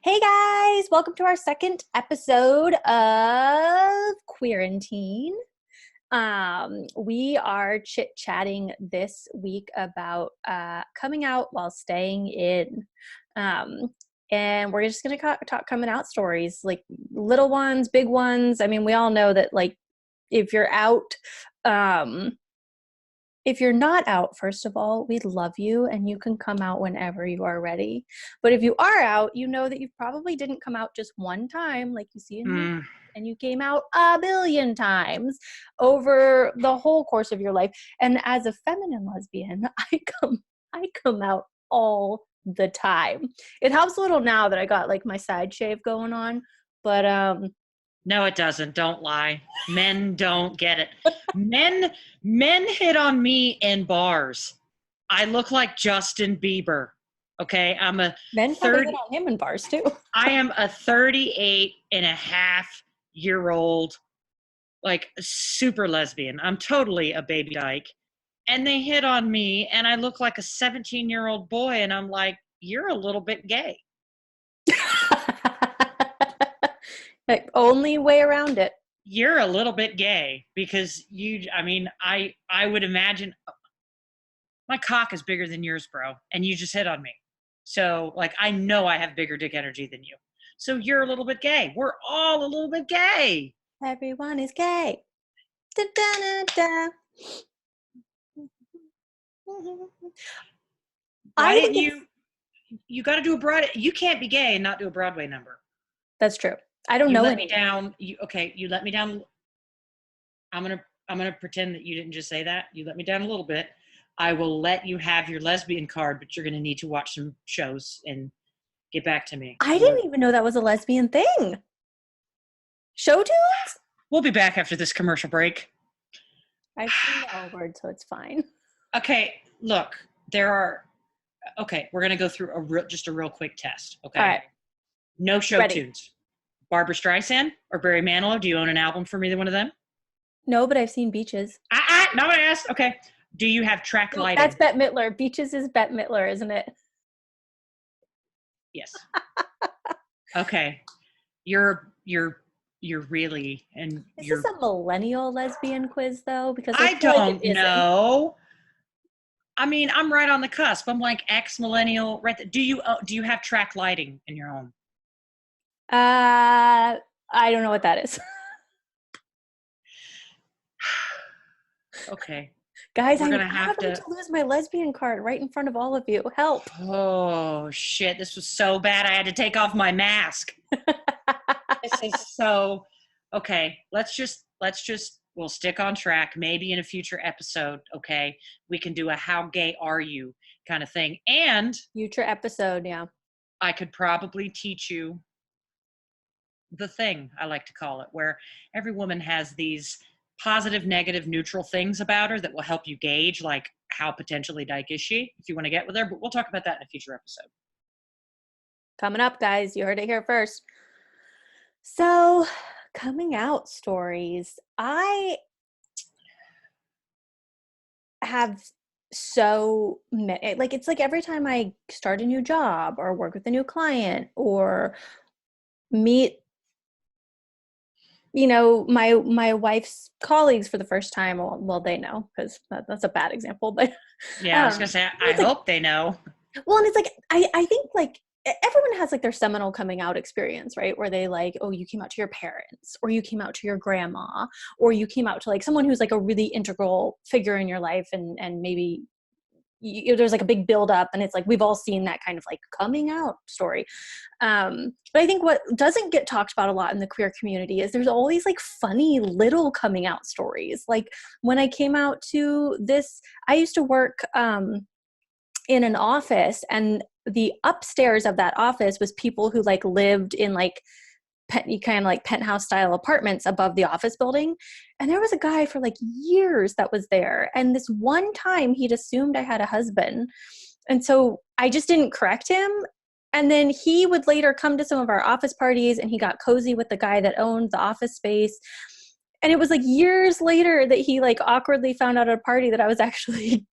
Hey guys, welcome to our second episode of Queerintine. We are chit-chatting this week about coming out while staying in. Um, and we're just going to talk coming out stories, like little ones, big ones. I mean, we all know that, like, if you're out, if you're not out, first of all, we love you and you can come out whenever you are ready. But if you are out, you know that you probably didn't come out just one time, like you see in me, and you came out a billion times over the whole course of your life. And as a feminine lesbian, I come out all the time. It helps a little now that I got like my side shave going on, but No, it doesn't. Don't lie. Men don't get it. Men hit on me in bars. I look like Justin Bieber. Okay, men probably hit on him in bars too. I am a 38 and a half year old, like, super lesbian. I'm totally a baby dyke. And they hit on me and I look like a 17-year-old boy and I'm like, you're a little bit gay. Like, only way around it. You're a little bit gay because I would imagine my cock is bigger than yours, bro, and you just hit on me. So, like, I know I have bigger dick energy than you. So you're a little bit gay. We're all a little bit gay. Everyone is gay. Da, da, da, da. Why didn't you got to do a you can't be gay and not do a Broadway number. That's true. I don't you know let any. Me down. You let me down. I'm gonna pretend that you didn't just say that. You let me down a little bit. I will let you have your lesbian card, but you're gonna need to watch some shows and get back to me. I didn't even know that was a lesbian thing. Show tunes? We'll be back after this commercial break. I've seen the L word, so it's fine. Okay, look, we're gonna go through a real quick test. Okay. All right. No show tunes. Barbra Streisand or Barry Manilow? Do you own an album from either one of them? No, but I've seen Beaches. No, I asked. Okay. Do you have track lighting? That's Bette Midler. Beaches is Bette Midler, isn't it? Yes. Okay. You're really and Is this a millennial lesbian quiz though? Because I don't know. I mean, I'm right on the cusp. I'm like ex-millennial. Right. Do you have track lighting in your home? I don't know what that is. Okay. Guys, I'm about to lose my lesbian card right in front of all of you. Help. Oh, shit. This was so bad. I had to take off my mask. This is so... Okay. We'll stick on track. Maybe in a future episode, okay, we can do a how gay are you kind of thing. And... Future episode, yeah. I could probably teach you the thing, I like to call it, where every woman has these positive, negative, neutral things about her that will help you gauge, like, how potentially dyke is she, if you want to get with her. But we'll talk about that in a future episode. Coming up, guys. You heard it here first. So, coming out stories. I have so many, like, it's like every time I start a new job or work with a new client or meet, you know, my wife's colleagues for the first time. Well, they know, because that's a bad example, but yeah, I was gonna say, I hope they know. Well, and it's like I think, like, everyone has, like, their seminal coming out experience, right? Where they, like, oh, you came out to your parents, or you came out to your grandma, or you came out to, like, someone who's, like, a really integral figure in your life, and maybe there's, like, a big buildup, and it's like we've all seen that kind of, like, coming out story. But I think what doesn't get talked about a lot in the queer community is there's always, like, funny little coming out stories. Like, when I came out to this, I used to work in an office, and the upstairs of that office was people who, like, lived in, like, kind of like penthouse style apartments above the office building. And there was a guy for, like, years that was there. And this one time he'd assumed I had a husband. And so I just didn't correct him. And then he would later come to some of our office parties, and he got cozy with the guy that owned the office space. And it was, like, years later that he, like, awkwardly found out at a party that I was actually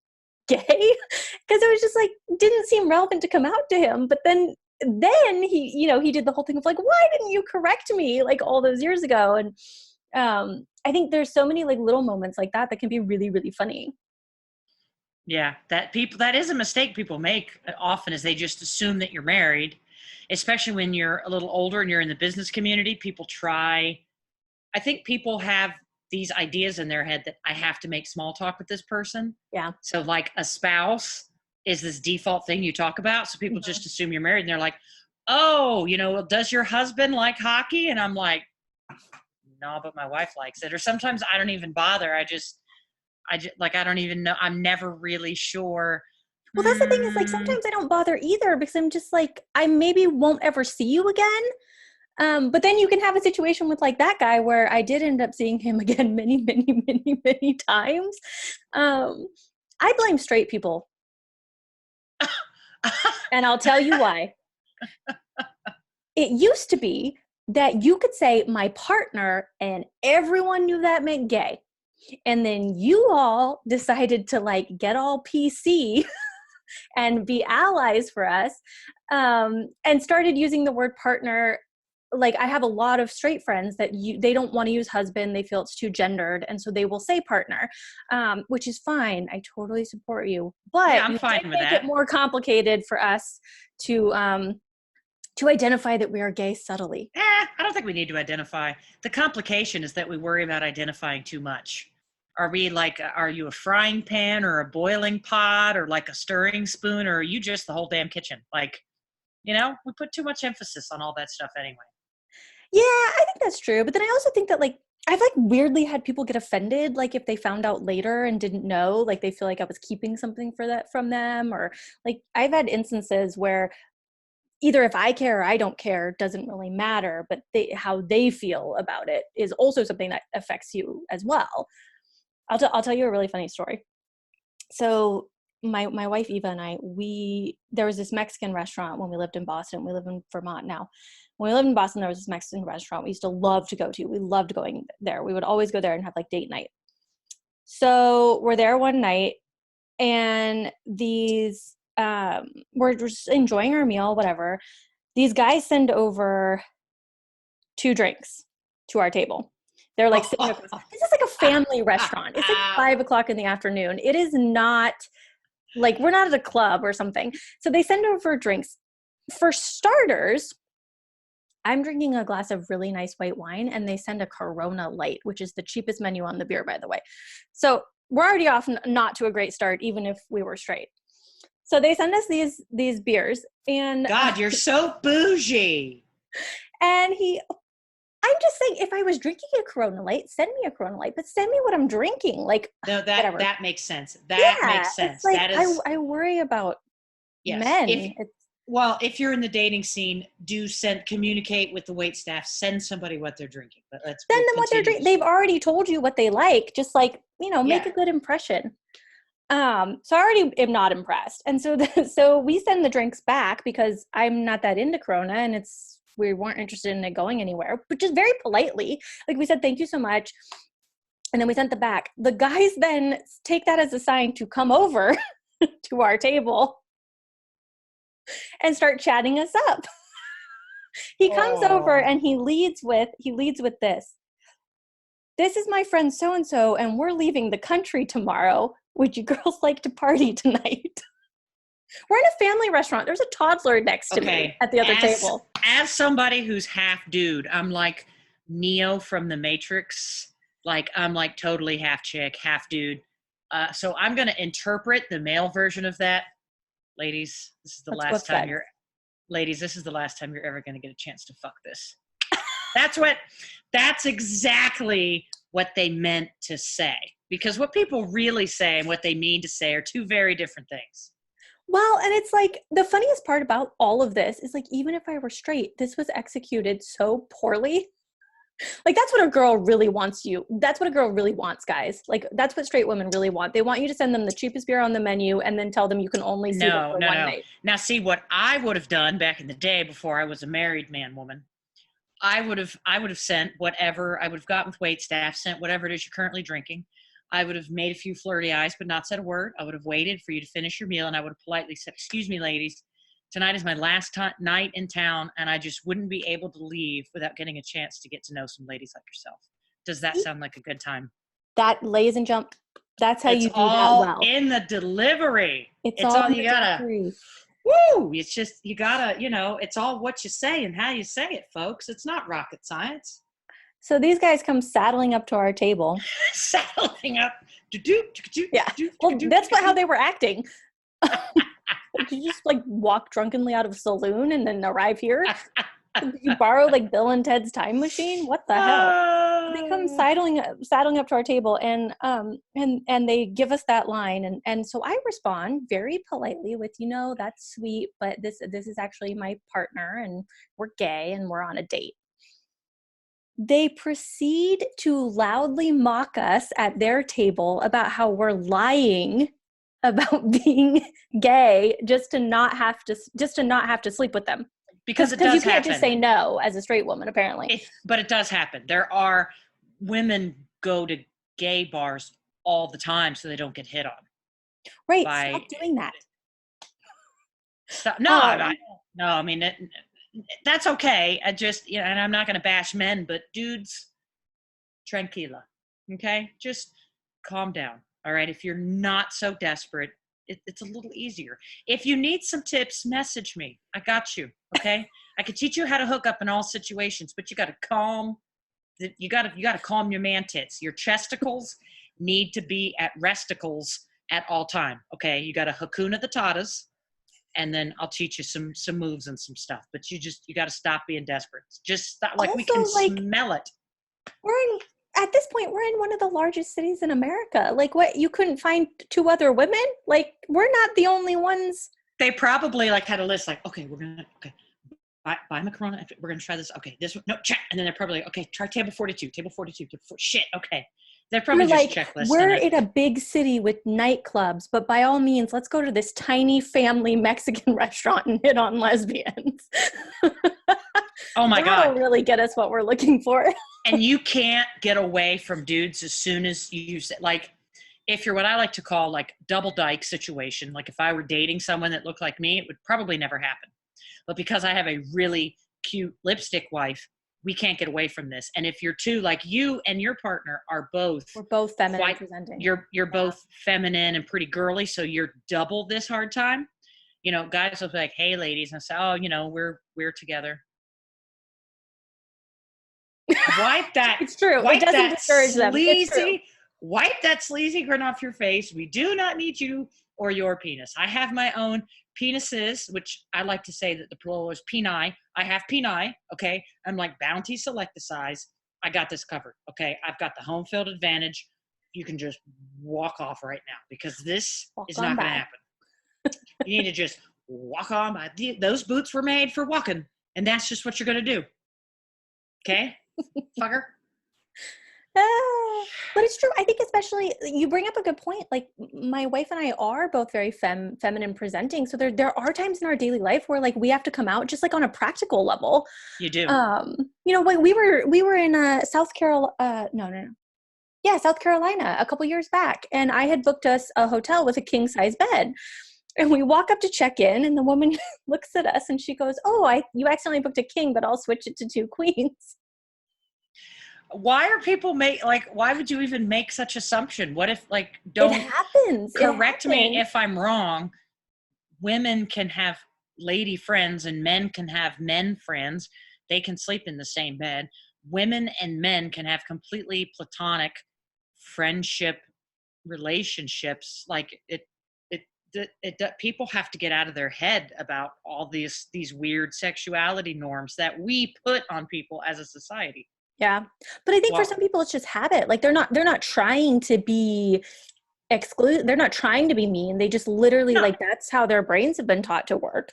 gay, because it was just, like, didn't seem relevant to come out to him. But then then he did the whole thing of like, why didn't you correct me like all those years ago? And I think there's so many like little moments like that can be really, really funny. Yeah, that is a mistake people make often, is they just assume that you're married, especially when you're a little older and you're in the business community. I think people have these ideas in their head that I have to make small talk with this person. Yeah. So like a spouse is this default thing you talk about. So people Mm-hmm. just assume you're married, and they're like, oh, does your husband like hockey? And I'm like, no, but my wife likes it. Or sometimes I don't even bother. I don't even know. I'm never really sure. Well, that's the thing, is like sometimes I don't bother either, because I'm just like, I maybe won't ever see you again. But then you can have a situation with like that guy where I did end up seeing him again many, many, many, many times. I blame straight people. And I'll tell you why. It used to be that you could say my partner and everyone knew that meant gay. And then you all decided to like get all PC and be allies for us, and started using the word partner. Like I have a lot of straight friends that they don't want to use husband. They feel it's too gendered. And so they will say partner, which is fine. I totally support you. But Yeah, I'm you fine did with make that. it more complicated for us to identify that we are gay subtly. I don't think we need to identify. The complication is that we worry about identifying too much. Are you a frying pan or a boiling pot or like a stirring spoon, or are you just the whole damn kitchen? Like, we put too much emphasis on all that stuff anyway. Yeah, I think that's true. But then I also think that like I've like weirdly had people get offended, like if they found out later and didn't know, like they feel like I was keeping something from them, or like I've had instances where either if I care or I don't care doesn't really matter, but how they feel about it is also something that affects you as well. I'll tell you a really funny story. So my wife Eva and I, there was this Mexican restaurant when we lived in Boston. We live in Vermont now. When we lived in Boston, there was this Mexican restaurant we used to love to go to. We loved going there. We would always go there and have like date night. So we're there one night, and we're just enjoying our meal, whatever. These guys send over 2 drinks to our table. They're like sitting across. This is like a family restaurant. It's like 5:00 in the afternoon. It is not like we're not at a club or something. So they send over drinks. For starters, I'm drinking a glass of really nice white wine, and they send a Corona Light, which is the cheapest menu on the beer, by the way. So we're already off not to a great start, even if we were straight. So they send us these beers, and God, you're so bougie. And I'm just saying, if I was drinking a Corona Light, send me a Corona Light, but send me what I'm drinking. Like, no, whatever. That makes sense. That makes sense. It's like, that is. I worry about men. If you're in the dating scene, communicate with the wait staff. Send somebody what they're drinking. But send them what they're drinking. They've already told you what they like. Just like, make a good impression. So I already am not impressed. And so we send the drinks back because I'm not that into Corona, and we weren't interested in it going anywhere, but just very politely. Like we said, thank you so much. And then we sent them back. The guys then take that as a sign to come over to our table and start chatting us up. He comes over and he leads with this. This is my friend so-and-so, and we're leaving the country tomorrow. Would you girls like to party tonight? We're in a family restaurant. There's a toddler next to me at the other table. As somebody who's half dude, I'm like Neo from the Matrix. Like I'm like totally half chick, half dude. So I'm going to interpret the male version of that. Ladies, this is the last time you're ever going to get a chance to fuck this. That's exactly what they meant to say. Because what people really say and what they mean to say are two very different things. Well, and it's like the funniest part about all of this is like, even if I were straight, this was executed so poorly. Like that's what a girl really wants That's what a girl really wants, guys. Like that's what straight women really want. They want you to send them the cheapest beer on the menu and then tell them you can only see them for one night. Now see what I would have done back in the day before I was a married woman. I would have sent whatever. I would have gotten with wait staff, sent whatever it is you're currently drinking. I would have made a few flirty eyes, but not said a word. I would have waited for you to finish your meal, and I would have politely said, "Excuse me, ladies, tonight is my last night in town, and I just wouldn't be able to leave without getting a chance to get to know some ladies like yourself. Does that sound like a good time? That lays and jump. That's how It's you do that all well. in the delivery. It's all in you the gotta, delivery. woo! It's just, you gotta, it's all what you say and how you say it, folks. It's not rocket science. So these guys come saddling up to our table. Saddling up. Yeah. Well, that's how they were acting. Did you just like walk drunkenly out of a saloon and then arrive here? Did you borrow like Bill and Ted's time machine? What the hell? They come saddling up to our table and they give us that line and so I respond very politely with, that's sweet, but this is actually my partner and we're gay and we're on a date. They proceed to loudly mock us at their table about how we're lying about being gay just to not have to sleep with them. Because it does you can't happen. just say no as a straight woman, apparently. But it does happen. There are women go to gay bars all the time so they don't get hit on. Right. Stop doing that. I mean, that's okay. I just, and I'm not going to bash men, but dudes, tranquila. Okay? Just calm down. All right? If you're not so desperate, it's a little easier. If you need some tips, message me. I got you. Okay? I can teach you how to hook up in all situations, but you got to calm your man tits. Your chesticles need to be at resticles at all time. Okay? You got to hakuna the tatas. And then I'll teach you some moves and some stuff. But you got to stop being desperate. Just stop, like, also, we can smell it. At this point, we're in one of the largest cities in America. Like, what? You couldn't find two other women? Like, we're not the only ones. They probably like had a list. Like, okay, buy macaroni. We're gonna try this. Okay, this one. No, check. And then they're probably like, okay, try table 42. Shit. Okay. They're probably just like, checklists. We're in a big city with nightclubs, but by all means, let's go to this tiny family Mexican restaurant and hit on lesbians. Oh my God. That'll really get us what we're looking for. And you can't get away from dudes as soon as you say, like, if you're what I like to call like double dyke situation, like if I were dating someone that looked like me, it would probably never happen. But because I have a really cute lipstick wife, we can't get away from this. And if you're two, like you and your partner are both, we're both feminine presenting. You're both feminine and pretty girly, so you're double this hard time. Guys will be like, "Hey, ladies," and I say, "Oh, we're together." Wipe that. It's true. It doesn't discourage them. It's true. Wipe that sleazy grin off your face. We do not need you or your penis. I have my own penises, which I like to say that the plural is peni. I have peni, okay? I'm like Bounty Select the size. I got this covered, okay? I've got the home field advantage. You can just walk off right now because this is not going to happen. You need to just walk on by. Those boots were made for walking, and that's just what you're going to do. Okay? Fucker. But it's true. I think especially you bring up a good point. Like my wife and I are both very feminine presenting. So there are times in our daily life where like we have to come out just like on a practical level. You do. Like we were in South Carolina. Yeah, South Carolina a couple years back. And I had booked us a hotel with a king size bed. And we walk up to check in and the woman looks at us and she goes, "Oh, you accidentally booked a king, but I'll switch it to 2 queens." Why are people why would you even make such assumption? What if don't it happens. Correct me if I'm wrong. Women can have lady friends and men can have men friends. They can sleep in the same bed. Women and men can have completely platonic friendship relationships. People have to get out of their head about all these weird sexuality norms that we put on people as a society. Yeah. But I think for some people it's just habit. Like they're not trying to be they're not trying to be mean. They just literally that's how their brains have been taught to work.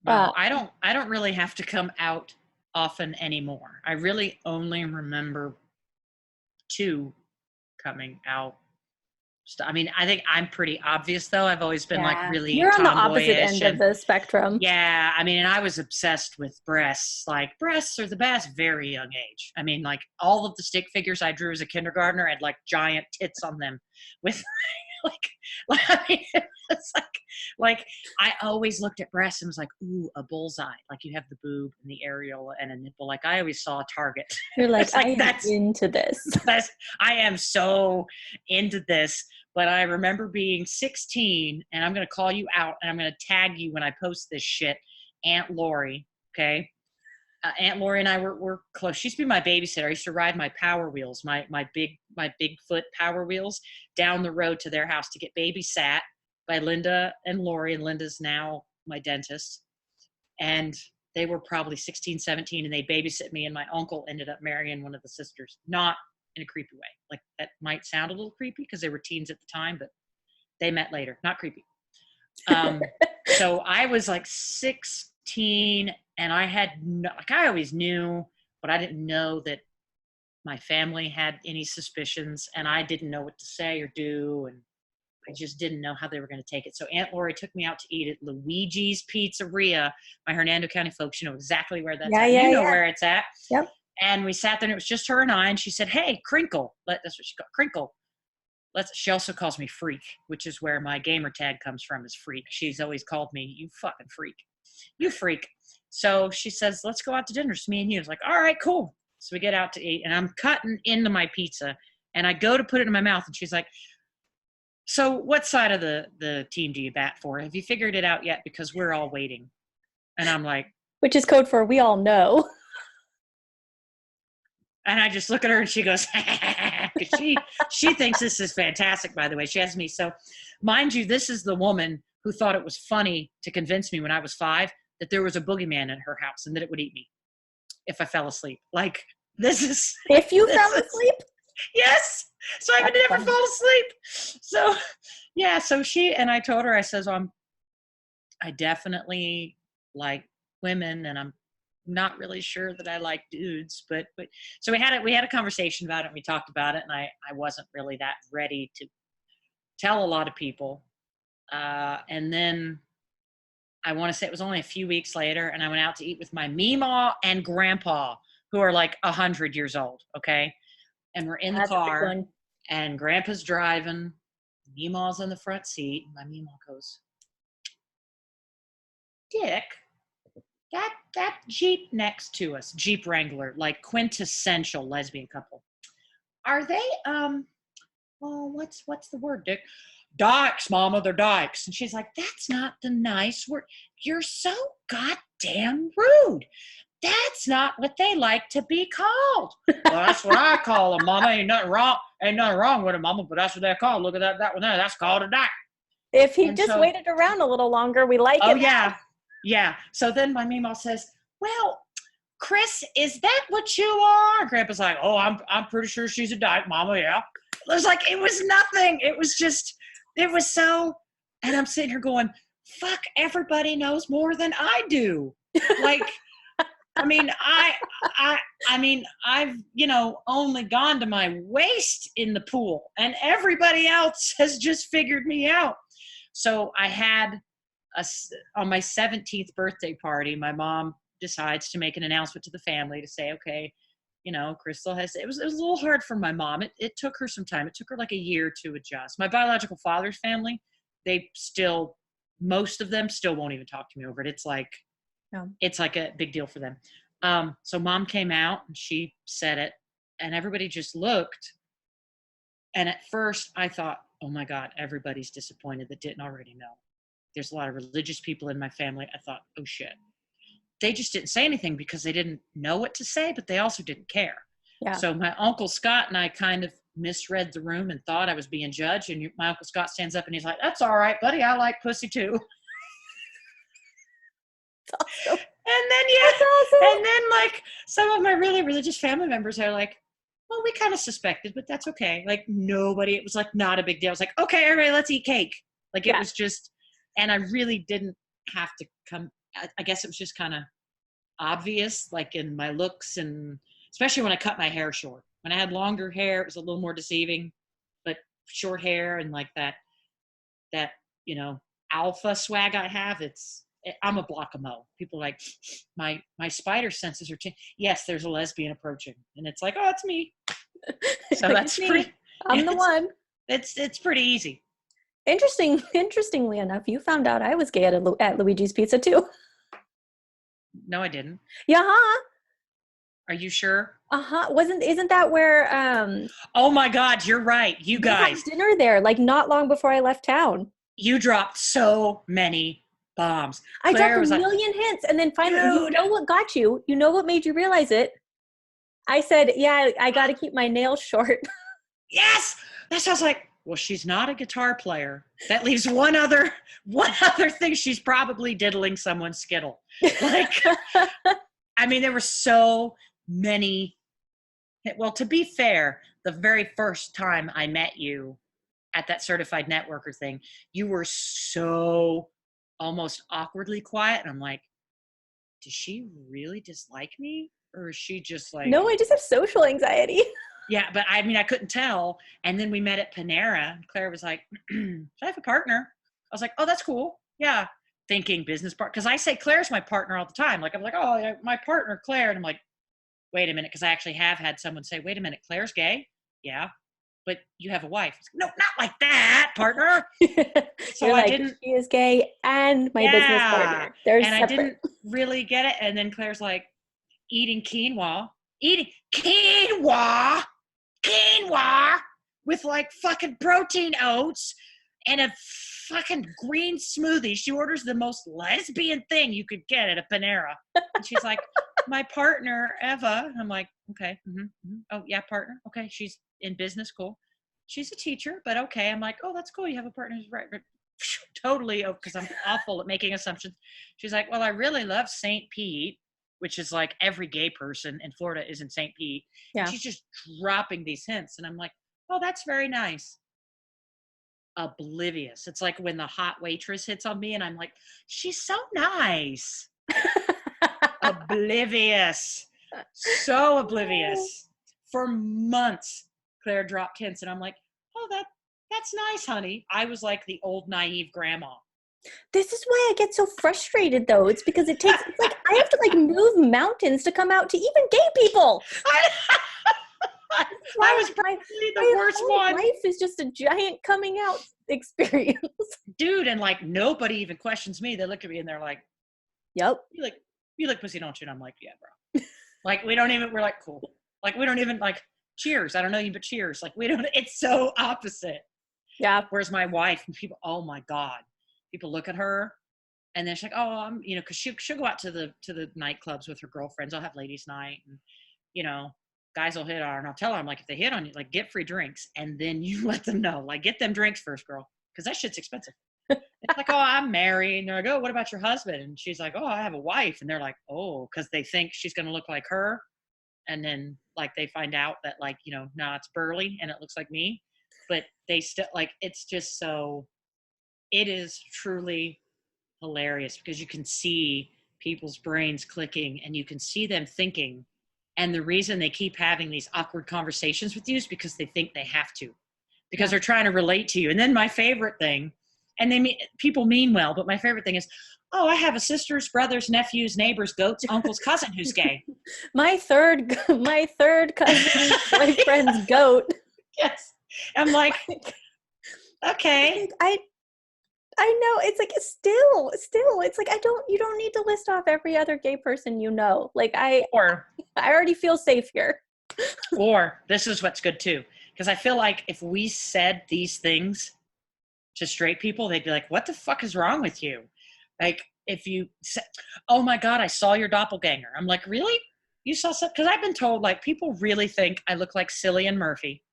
Well, I don't really have to come out often anymore. I really only remember 2 coming out. I mean, I think I'm pretty obvious though. I've always been really You're on the tomboyish opposite end of the spectrum. Yeah. I mean, and I was obsessed with breasts. Like breasts are the best, very young age. I mean, like all of the stick figures I drew as a kindergartner had like giant tits on them with I mean, it's like I always looked at breasts and was like, ooh, a bullseye. Like you have the boob and the areola and a nipple. Like I always saw a target. You're like, It's like I am into this. I am so into this. But I remember being 16, and I'm going to call you out, and I'm going to tag you when I post this shit. Aunt Lori, okay? Aunt Lori and I were close. She used to be my babysitter. I used to ride my Power Wheels, my Bigfoot Power Wheels down the road to their house to get babysat by Linda and Lori. And Linda's now my dentist. And they were probably 16, 17, and they babysit me. And my uncle ended up marrying one of the sisters, not in a creepy way. Like that might sound a little creepy because they were teens at the time, but they met later. Not creepy. So I was like 16, and I had I always knew, but I didn't know that my family had any suspicions, and I didn't know what to say or do, and I just didn't know how they were going to take it. So Aunt Lori took me out to eat at Luigi's Pizzeria. My Hernando County folks, you know exactly where that's at. You know where it's at. Yep. And we sat there, and it was just her and I, and she said, hey, Crinkle. That's what she called Crinkle. She also calls me Freak, which is where my gamer tag comes from, is Freak. She's always called me, you fucking freak. You freak. So she says, let's go out to dinner. It's me and you. It's like, all right, cool. So we get out to eat, and I'm cutting into my pizza, and I go to put it in my mouth, and she's like, so what side of the team do you bat for? Have you figured it out yet? Because we're all waiting. And I'm like, which is code for we all know. And I just look at her and she goes, she thinks this is fantastic, by the way. She has me. So mind you, this is the woman who thought it was funny to convince me when I was 5 that there was a boogeyman in her house and that it would eat me if I fell asleep. Like, this is. If you fell asleep? Yes. So I would never fall asleep. So, yeah. So I told her, I says, I definitely like women, and I'm not really sure that I like dudes, but so we had a conversation about it, and we talked about it, and I wasn't really that ready to tell a lot of people. And then I want to say it was only a few weeks later, and I went out to eat with my Meemaw and Grandpa, who are like 100 years old. Okay. And we're in the car, and Grandpa's driving, Meemaw's in the front seat, and my Meemaw goes, Dick, that Jeep next to us, Jeep Wrangler, like quintessential lesbian couple. Are they, what's the word, Dick? Dykes, Mama, they're dykes. And she's like, that's not the nice word. You're so goddamn rude. That's not what they like to be called. Well, that's what I call them, Mama. Ain't nothing wrong with them, Mama, but that's what they're called. Look at that one there. That's called a dyke. If he waited around a little longer, we like it. Oh, yeah. Yeah. So then my Meemaw says, well, Chris, is that what you are? Grandpa's like, oh, I'm pretty sure she's a dyke, Mama. Yeah. It was like, it was nothing. It was just, it was so, and I'm sitting here going, fuck, everybody knows more than I do. Like, I mean, I've, only gone to my waist in the pool, and everybody else has just figured me out. So I had on my 17th birthday party, my mom decides to make an announcement to the family to say, okay, Crystal has, it was a little hard for my mom. It took her some time. It took her like a year to adjust. My biological father's family, most of them still won't even talk to me over it. It's like, It's like a big deal for them. So Mom came out and she said it, and everybody just looked. And at first I thought, oh my God, everybody's disappointed that didn't already know. There's a lot of religious people in my family. I thought, oh shit. They just didn't say anything because they didn't know what to say, but they also didn't care. Yeah. So my Uncle Scott and I kind of misread the room and thought I was being judged. And my Uncle Scott stands up and he's like, that's all right, buddy. I like pussy too. Awesome. And then, awesome. And then like some of my really religious family members are like, well, we kind of suspected, but that's okay. Like nobody, it was like not a big deal. I was like, okay, everybody, let's eat cake. Like it was just, and I really didn't have to come. I guess it was just kind of obvious, like in my looks, and especially when I cut my hair short. When I had longer hair, it was a little more deceiving, but short hair and like that, alpha swag I have, I'm a block of mo. People are like, my spider senses are changing. Yes, there's a lesbian approaching, and it's like, oh, it's me. So that's pretty. I'm the one. It's pretty easy. Interestingly enough, you found out I was gay at Luigi's Pizza too. No, I didn't. Yeah, huh? Are you sure? Uh-huh. Isn't that where Oh my God, you're right. You we had guys, dinner there like not long before I left town? you dropped so many bombs. I dropped Claire a was like, million hints and then finally, you dude, know what got you? You know what made you realize it? I said, "Yeah, I got to keep my nails short." yes. That sounds like, well, she's not a guitar player. That leaves one other thing. She's probably diddling someone's skittle. Like, I mean, there were so many. Well, to be fair, the very first time I met you at that certified networker thing, you were so almost awkwardly quiet. And I'm like, does she really dislike me? Or is she just like, No, I just have social anxiety. yeah, but I mean, I couldn't tell. And then we met at Panera. And Claire was like, should I have a partner? I was like, oh, that's cool. Yeah. Thinking business partner. Because I say Claire's my partner all the time. Like, I'm like, oh, yeah, my partner, Claire. And I'm like, wait a minute. Because I actually have had someone say, wait a minute, Claire's gay? Yeah. But you have a wife. Like, no, not like that, partner. So You're I like, didn't. she is gay and my business Yeah. partner. They're And I separate. didn't really get it. And then Claire's like, eating quinoa with like fucking protein oats and a fucking green smoothie. She orders the most lesbian thing you could get at a Panera. And she's like, my partner, Eva. I'm like, okay. Oh, yeah, partner. Okay. She's in business. Cool. She's a teacher, but okay. I'm like, oh, that's cool. You have a partner who's right. Totally. Oh, because I'm awful at making assumptions. She's like, well, I really love St. Pete, which is like every gay person in Florida is in St. Pete. Yeah. And she's just dropping these hints. And I'm like, oh, that's very nice. Oblivious. It's like when the hot waitress hits on me and I'm like, she's so nice. Oblivious. So oblivious. For months, Claire dropped hints and I'm like, oh, that's nice, honey. I was like the old naive grandma. This is why I get so frustrated though. It's because it's like I have to like move mountains to come out to even gay people. I was probably the worst one. Life is just a giant coming out experience. Dude, and like nobody even questions me. They look at me and they're like, yep. You like pussy, don't you? And I'm like, yeah, bro. Like we're like, cool. Like we don't even like cheers. I don't know you, but cheers. Like we don't, it's so opposite. Yeah. Whereas my wife and people, oh my God. People look at her and then she's like, oh, I'm, cause she'll go out to the nightclubs with her girlfriends. I'll have ladies night and, guys will hit on her and I'll tell her, I'm like, if they hit on you, like get free drinks and then you let them know, like get them drinks first, girl. Cause that shit's expensive. It's like, oh, I'm married. And they're like, oh, what about your husband? And she's like, oh, I have a wife. And they're like, oh, cause they think she's going to look like her. And then like, they find out that like, no, it's burly and it looks like me, but they still like, it's just so, it is truly hilarious because you can see people's brains clicking and you can see them thinking. And the reason they keep having these awkward conversations with you is because they think they have to, because they're trying to relate to you. And then my favorite thing, and people mean well, but my favorite thing is, oh, I have a sister's, brother's, nephew's, neighbor's, goat's, uncle's cousin who's gay. my third cousin's boyfriend's goat. Yes. I'm like, okay. I know, it's like still it's like you don't need to list off every other gay person like I already feel safe here. Or this is what's good too, because I feel like if we said these things to straight people, they'd be like, what the fuck is wrong with you? Like if you said, oh my God, I saw your doppelganger. I'm like, really? You saw something? Because I've been told like people really think I look like Cillian Murphy.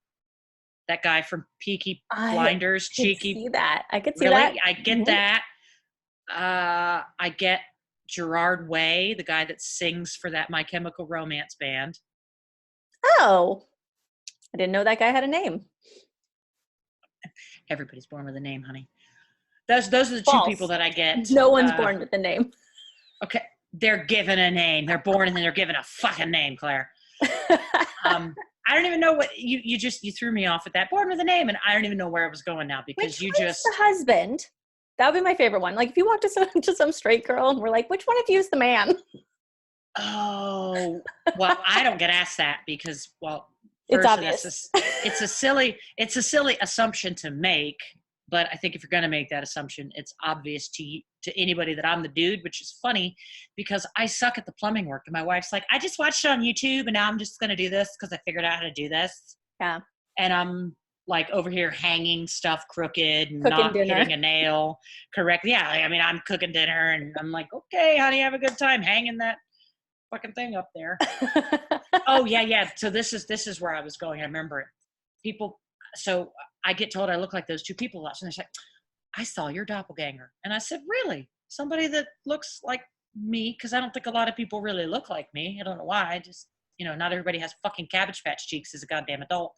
That guy from Peaky Blinders, cheeky. See that. I could see really? that. I get that. I get Gerard Way, the guy that sings for that My Chemical Romance band. Oh, I didn't know that guy had a name. Everybody's born with a name, honey. Those are the False. two people that I get. No one's born with a name. Okay, they're given a name. They're born and then they're given a fucking name, Claire. I don't even know what you threw me off with that. Born with a name, and I don't even know where I was going now because which one's the husband. That would be my favorite one. Like if you walk to some straight girl and we're like, which one of you is the man? Oh, well, I don't get asked that because, well, it's obvious. It's a silly assumption to make But I think if you're going to make that assumption, it's obvious to anybody that I'm the dude, which is funny because I suck at the plumbing work. And my wife's like, I just watched it on YouTube and now I'm just going to do this because I figured out how to do this. Yeah. And I'm like over here hanging stuff crooked and Cooking not dinner. hitting a nail correctly. Yeah. I mean, I'm cooking dinner and I'm like, okay, honey, have a good time hanging that fucking thing up there. Oh yeah. Yeah. So this is where I was going. I remember it. People. So I get told I look like those two people lots, and they're like, I saw your doppelganger. And I said, really? Somebody that looks like me? Because I don't think a lot of people really look like me. I don't know why. I just, not everybody has fucking Cabbage Patch cheeks as a goddamn adult.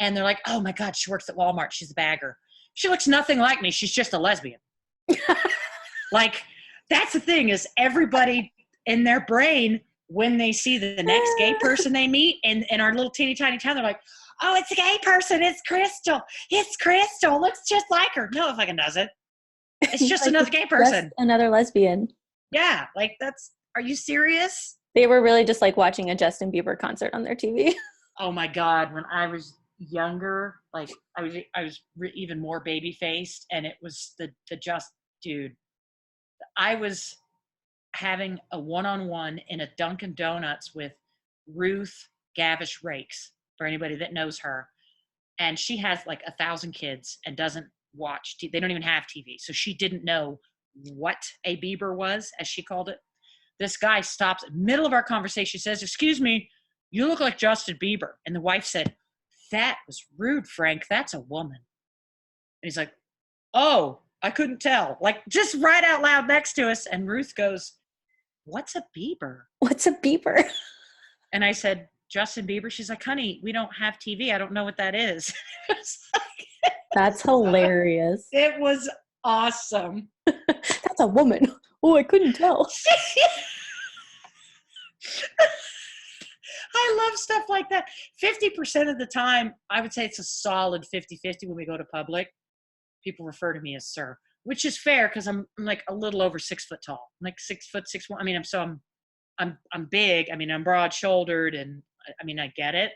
And they're like, oh my God, she works at Walmart. She's a bagger. She looks nothing like me. She's just a lesbian. Like, that's the thing is everybody in their brain, when they see the next gay person they meet in our little teeny tiny town, they're like, oh, it's a gay person. It's Crystal. It's Crystal. Looks just like her. No, it fucking doesn't. It's just like another gay person. Another lesbian. Yeah. Like are you serious? They were really just like watching a Justin Bieber concert on their TV. Oh my God. When I was younger, like I was even more baby faced, and it was dude, I was having a one-on-one in a Dunkin' Donuts with Ruth Gavish Rakes, for anybody that knows her. And she has like 1,000 kids and doesn't watch they don't even have TV. So she didn't know what a Bieber was, as she called it. This guy stops in the middle of our conversation, says, excuse me, you look like Justin Bieber. And the wife said, that was rude, Frank. That's a woman. And he's like, oh, I couldn't tell. Like just right out loud next to us. And Ruth goes, what's a Bieber? What's a Bieber? And I said, Justin Bieber. She's like, honey, we don't have TV. I don't know what that is. That's hilarious. It was awesome. That's a woman. Oh, I couldn't tell. I love stuff like that. 50% of the time, I would say it's a solid 50-50 when we go to public. People refer to me as sir, which is fair because I'm like a little over 6 foot tall. I'm like 6 foot 6'1". I mean, I'm big. I mean, I'm broad shouldered, and I mean, I get it,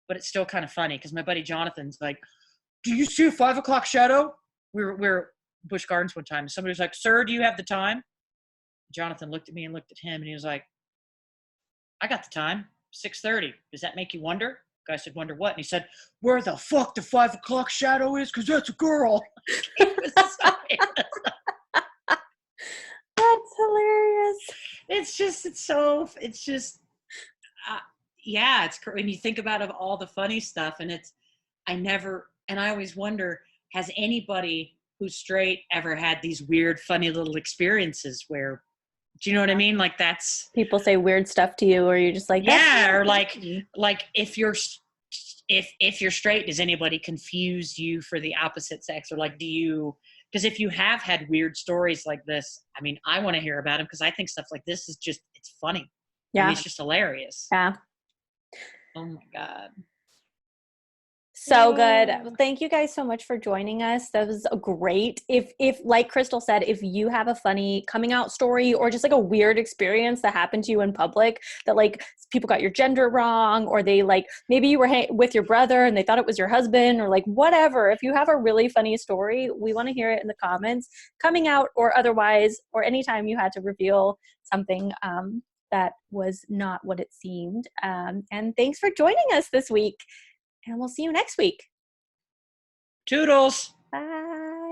but it's still kind of funny because my buddy Jonathan's like, do you see a 5 o'clock shadow? We were Busch Gardens one time. And somebody was like, sir, do you have the time? Jonathan looked at me and looked at him, and he was like, I got the time, 6:30. Does that make you wonder? The guy said, wonder what? And he said, where the fuck the 5 o'clock shadow is? Because that's a girl. That's hilarious. It's just yeah, it's when you think about all the funny stuff, and I always wonder, has anybody who's straight ever had these weird, funny little experiences where, do you know what I mean? Like that's people say weird stuff to you, or you're just like, yeah, or like if you're straight, does anybody confuse you for the opposite sex, or like because if you have had weird stories like this, I mean, I want to hear about them because I think stuff like this is it's funny. Yeah. I mean, it's just hilarious. Yeah. Oh my God. So good. Thank you guys so much for joining us. That was great. If like Crystal said, if you have a funny coming out story or just like a weird experience that happened to you in public that like people got your gender wrong, or they like, maybe you were with your brother and they thought it was your husband, or like whatever, if you have a really funny story, we want to hear it in the comments, coming out or otherwise, or anytime you had to reveal something that was not what it seemed. And thanks for joining us this week. And we'll see you next week. Toodles. Bye.